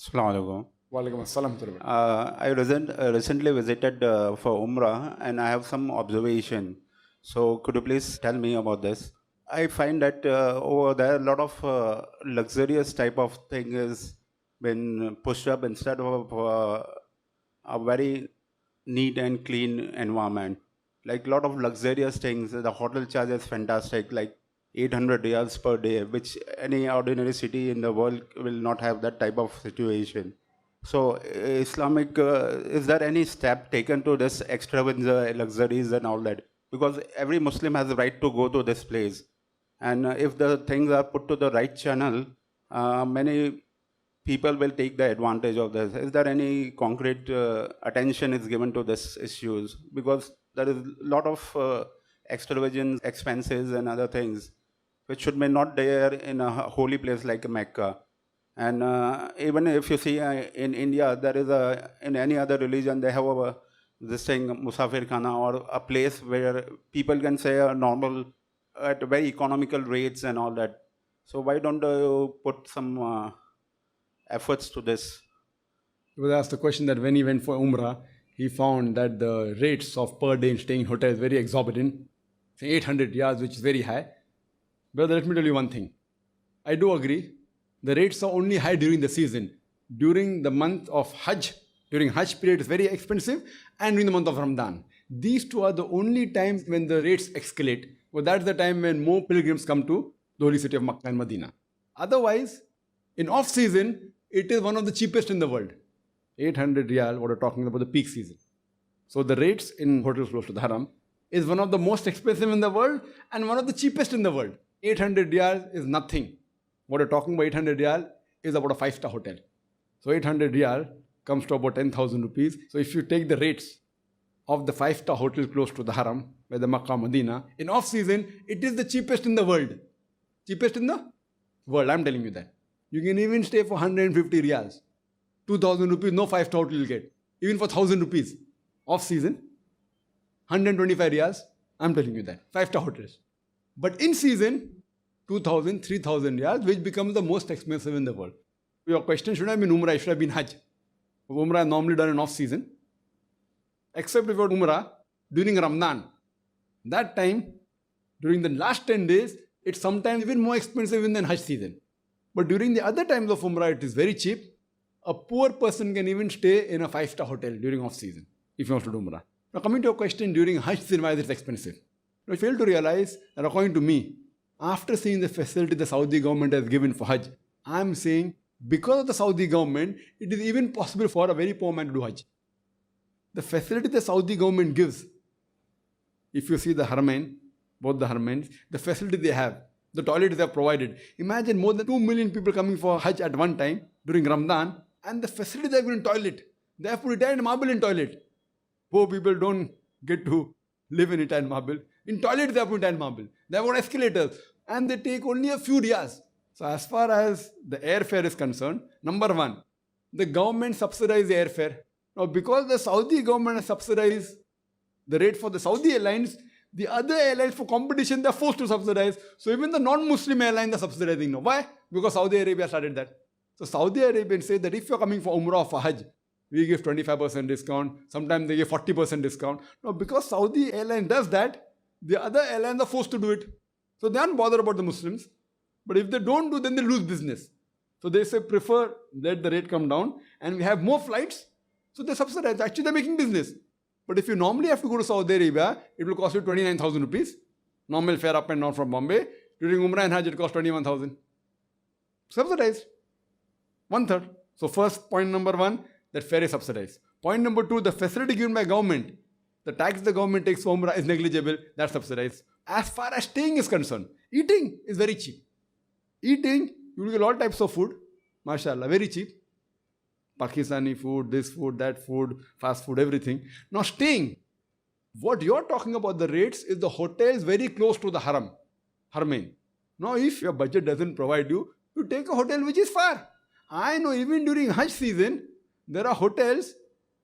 Assalamu Walaikum assalam. I recently visited for Umrah and I have some observation. So could you please tell me about this? I find that over there a lot of luxurious type of thing is been pushed up instead of a very neat and clean environment. Like a lot of luxurious things. The hotel charge is fantastic, like 800 riyals per day, which any ordinary city in the world will not have that type of situation. So, Islamic, is there any step taken to this extravagance, luxuries, and all that? Because every Muslim has the right to go to this place, and if the things are put to the right channel, many people will take the advantage of this. Is there any concrete attention is given to this issues? Because there is a lot of extravagance, expenses, and other things which should be not there in a holy place like Mecca. And even if you see in India, there is in any other religion, they have this thing, Musafir Khana, or a place where people can say a normal, at very economical rates and all that. So why don't you put some efforts to this? He was asked the question that when he went for Umrah, he found that the rates of per day in staying in hotels very exorbitant, say 800 yards, which is very high. Brother, let me tell you one thing. I do agree. The rates are only high during the season. During the month of Hajj, during Hajj period, it's very expensive, and during the month of Ramadan. These two are the only times when the rates escalate. Well, that's the time when more pilgrims come to the holy city of Makkah and Medina. Otherwise, in off-season, it is one of the cheapest in the world. 800 riyal, what we're talking about the peak season. So the rates in hotels close to the Haram is one of the most expensive in the world and one of the cheapest in the world. 800 riyal is nothing. What we're talking about 800 riyal is about a 5-star hotel. So 800 riyal comes to about 10,000 rupees. So if you take the rates of the 5-star hotel close to the Haram, by the Makkah, Medina, in off-season, it is the cheapest in the world. Cheapest in the world, I'm telling you that. You can even stay for 150 riyals. 2,000 rupees, no 5-star hotel you'll get. Even for 1,000 rupees, off-season, 125 riyals, I'm telling you that. 5-star hotels. But in season, 2,000, 3,000 riyals, which becomes the most expensive in the world. Your question should have been Umrah, it should have been Hajj. Umrah is normally done in off-season. Except if you're Umrah during Ramadan. That time, during the last 10 days, it's sometimes even more expensive than Hajj season. But during the other times of Umrah, it is very cheap. A poor person can even stay in a 5-star hotel during off-season, if he wants to do Umrah. Now coming to your question, during Hajj season, why is it expensive? Now, you fail to realize that according to me, after seeing the facility the Saudi government has given for Hajj, I'm saying because of the Saudi government, it is even possible for a very poor man to do Hajj. The facility the Saudi government gives, if you see the Haramain, both the Haramains, the facility they have, the toilets they have provided. Imagine more than 2 million people coming for Hajj at one time during Ramadan, and the facility they have given toilet. They have put Italian marble in toilet. Poor people don't get to live in Italian marble. In toilet they have put Italian marble. They have got escalators, and they take only a few riyals. So as far as the airfare is concerned, number one, the government subsidizes the airfare. Now because the Saudi government has subsidized the rate for the Saudi airlines, the other airlines for competition, they're forced to subsidize. So even the non-Muslim airlines are subsidizing now. Why? Because Saudi Arabia started that. So Saudi Arabians say that if you're coming for Umrah or for Hajj, we give 25% discount. Sometimes they give 40% discount. Now because Saudi airline does that, the other airlines are forced to do it. So they aren't bothered about the Muslims. But if they don't do, then they lose business. So they say prefer let the rate come down and we have more flights. So they subsidize. Actually they're making business. But if you normally have to go to Saudi Arabia, it will cost you 29,000 rupees. Normal fare up and down from Bombay. During Umrah and Hajj, it costs 21,000. Subsidized. 1/3. So first point number one, that fare is subsidized. Point number two, the facility given by government, the tax the government takes for Umrah is negligible. That's subsidized. As far as staying is concerned, eating is very cheap. Eating, you will get all types of food. MashaAllah, very cheap. Pakistani food, this food, that food, fast food, everything. Now staying, what you're talking about the rates is the hotels very close to the Haramain. Now if your budget doesn't provide you, you take a hotel which is far. I know even during Hajj season, there are hotels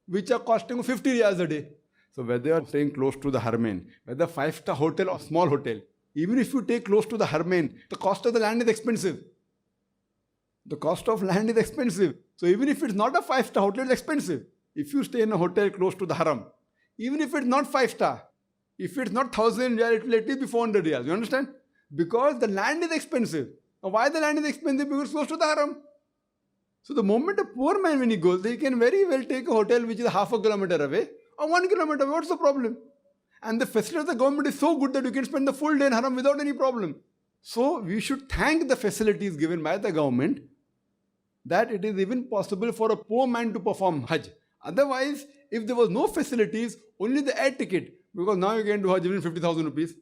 which are costing 50 riyals a day. So whether you're staying close to the Haramain, whether 5-star hotel or small hotel, even if you take close to the Haramain, the cost of the land is expensive. The cost of land is expensive. So even if it's not a 5-star hotel, it's expensive. If you stay in a hotel close to the haram, even if it's not 5-star, if it's not 1,000 riyal, it will at least be 400 riyals. You understand? Because the land is expensive. Now why the land is expensive? Because it's close to the haram. So the moment a poor man, when he goes, he can very well take a hotel which is half a kilometer away or 1 kilometer away. What's the problem? And the facility of the government is so good that you can spend the full day in haram without any problem. So we should thank the facilities given by the government that it is even possible for a poor man to perform Hajj. Otherwise, if there was no facilities, only the air ticket, because now you can do Hajj even 50,000 rupees.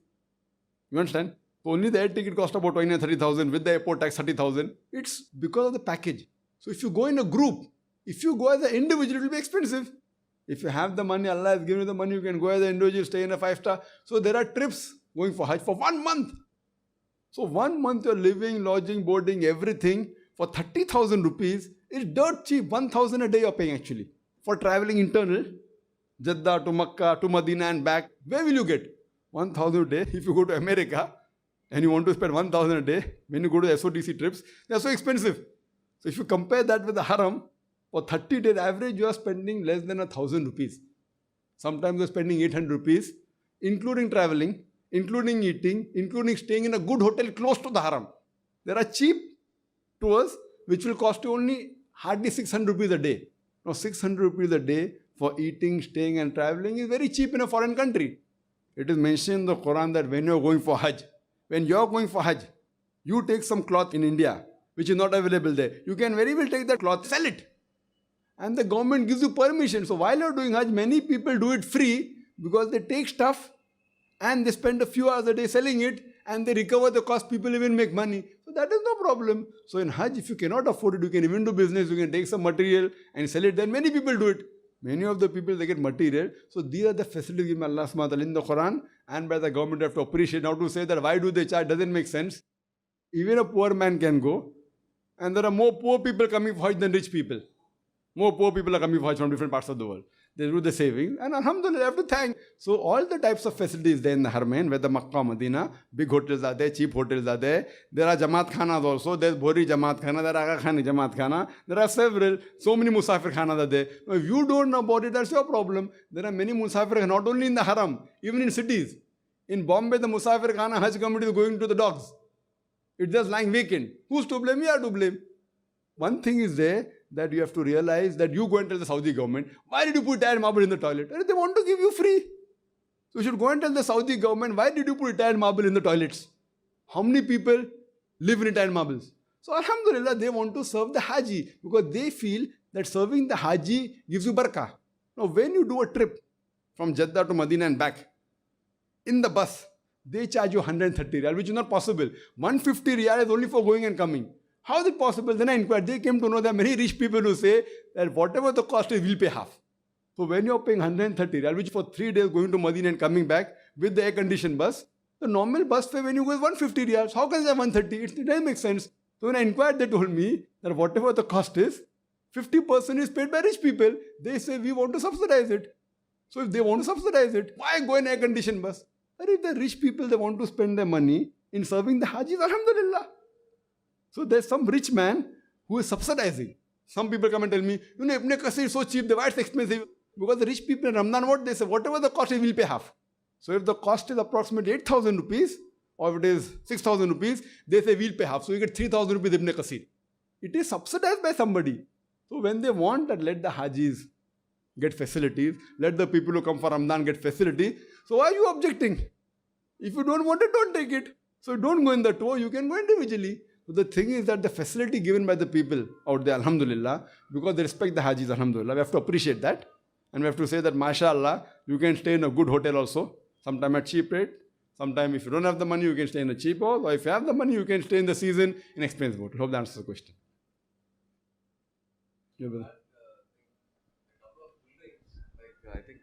You understand? So only the air ticket cost about 29, 30,000 with the airport tax 30,000. It's because of the package. So if you go in a group, if you go as an individual, it will be expensive. If you have the money, Allah has given you the money, you can go as an individual, stay in a 5-star. So there are trips going for Hajj for 1 month. So 1 month you're living, lodging, boarding, everything for 30,000 rupees is dirt cheap. 1,000 a day you're paying actually. For traveling internal, Jeddah to Makkah to Medina and back, where will you get? 1,000 a day. If you go to America and you want to spend 1,000 a day, when you go to SOTC trips, they're so expensive. So if you compare that with the haram, for 30 days average you are spending less than 1,000 rupees. Sometimes you're spending 800 rupees, including traveling, including eating, including staying in a good hotel close to the haram. There are cheap tours which will cost you only hardly 600 rupees a day. Now 600 rupees a day for eating, staying and traveling is very cheap in a foreign country. It is mentioned in the Quran that when you are going for Hajj, you take some cloth in India which is not available there. You can very well take that cloth, sell it. And the government gives you permission. So while you are doing Hajj, many people do it free because they take stuff and they spend a few hours a day selling it and they recover the cost. People even make money. So that is no problem. So in Hajj, if you cannot afford it, you can even do business. You can take some material and sell it. Then many people do it. Many of the people, they get material. So these are the facilities given by Allah subhanahu wa ta'ala in the Quran and by the government. You have to appreciate. Now to say that why do they charge doesn't make sense. Even a poor man can go. And there are more poor people coming for Hajj than rich people. More poor people are coming for Hajj from different parts of the world. They do the saving and alhamdulillah, I have to thank. So all the types of facilities there in the Haramain, whether Makkah, Medina, big hotels are there, cheap hotels are there. There are Jamaat Khanas also. There's Bhori Jamaat Khana, there are Aga Khani Jamaat Khana. There are several. So many Musafir Khanas are there. Now, if you don't know about it, that's your problem. There are many Musafir, not only in the Haram, even in cities. In Bombay, the Musafir Khana Hajj committee is going to the dogs. It's just lying vacant. Who's to blame? We are to blame. One thing is there that you have to realize that you go and tell the Saudi government, why did you put iron marble in the toilet? They want to give you free. So you should go and tell the Saudi government, why did you put iron marble in the toilets? How many people live in iron marbles? So alhamdulillah, they want to serve the Haji because they feel that serving the Haji gives you barakah. Now when you do a trip from Jeddah to Medina and back, in the bus, they charge you 130 riyal, which is not possible. 150 riyal is only for going and coming. How is it possible? Then I inquired. They came to know that many rich people who say that whatever the cost is, we'll pay half. So when you're paying 130 riyal, which for 3 days going to Medina and coming back with the air-conditioned bus, the normal bus fare when you go is 150 riyals. How can they have 130? It doesn't make sense. So when I inquired, they told me that whatever the cost is, 50% is paid by rich people. They say we want to subsidize it. So if they want to subsidize it, why go in air-conditioned bus? But if the rich people, they want to spend their money in serving the Hajis, alhamdulillah. So there's some rich man who is subsidizing. Some people come and tell me, Ibn Qasir is so cheap, why it's expensive? Because the rich people in Ramadan, what they say, whatever the cost is, we'll pay half. So if the cost is approximately 8,000 rupees, or if it is 6,000 rupees, they say we'll pay half. So you get 3,000 rupees Ibn Qasir. It is subsidized by somebody. So when they want that, let the Hajis get facilities, let the people who come for Ramadan get facility. So why are you objecting? If you don't want it, don't take it. So don't go in the tour, you can go individually. So the thing is that the facility given by the people out there, alhamdulillah, because they respect the Hajis, alhamdulillah, we have to appreciate that. And we have to say that, mashallah, you can stay in a good hotel also, sometime at cheap rate. Sometime if you don't have the money, you can stay in a cheap hotel. Or if you have the money, you can stay in the season in expensive hotel. Hope that answers the question. Yeah, brother. I think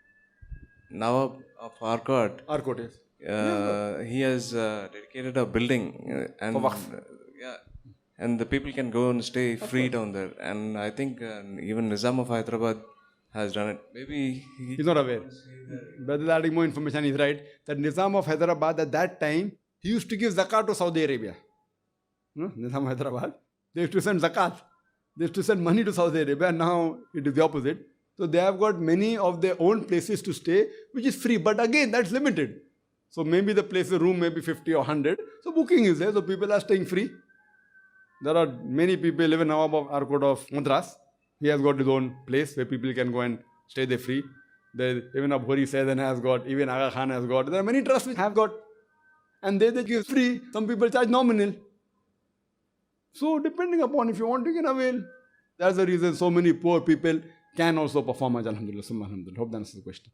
Nawab of Arcot, Arcot, yes. he has dedicated a building and For Waqf. yeah, and the people can go and stay free down there. And I think even Nizam of Hyderabad has done it. Maybe He's not aware. Brother is adding more information. He's right that Nizam of Hyderabad at that time he used to give zakat to Saudi Arabia. No? Nizam of Hyderabad They used to send zakat. They used to send money to Saudi Arabia, and now it is the opposite. So they have got many of their own places to stay, which is free. But again, that's limited. So maybe the place, the room may be 50 or 100. So booking is there, so people are staying free. There are many people, even Nawab of Arcot of Madras. He has got his own place where people can go and stay there free. There, even Abhori Sayyidin has got, even Aga Khan has got. There are many trusts which have got. And they give free. Some people charge nominal. So depending upon if you want, you can avail. That's the reason so many poor people can also perform Hajj, alhamdulillah, summa alhamdulillah. Hope that answers the question.